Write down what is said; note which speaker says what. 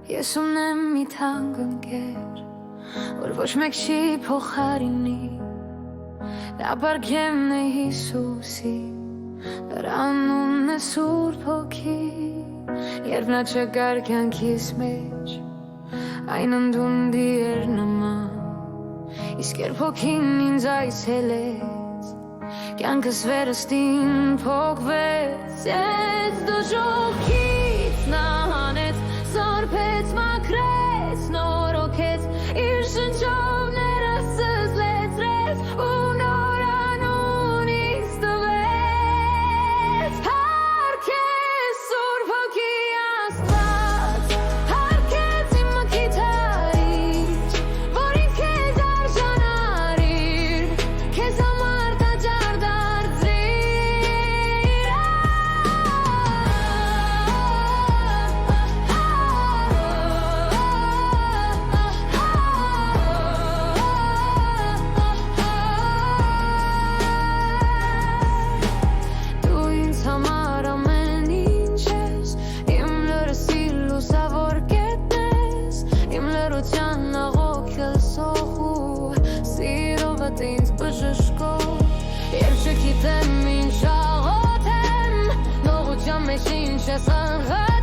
Speaker 1: Ես ունեմ մի թանկ ընկեր, որ ոչ մեկ չի փոխարինի, նա բարգևն է Հիսուսի, նրա անունն է Սուրբ Հոգի, երբ նա չկար կյանքիս մեջ, այն անդունդի էր նման, իսկ երբ Հոգին ինձ այցելեց, կյանքս վերստին փոխվեց, ես դժոխքից նա հանեց, սորբեց, մաքրեց, նորոգեց, իր շնչով ներսս լեցրեց, ու նոր անուն ինձ տվեց, հարգեց Սուրբ Հոգի Աստված, հարգեց իմ մխիթարիչ, որ ինձ քեզ արժանարիր, քեզ համար տաճար ինձ բժշկով, երբ չգիտեմ ինչ աղոթեմ, նողության մեջ ինչ ես աղոթեմ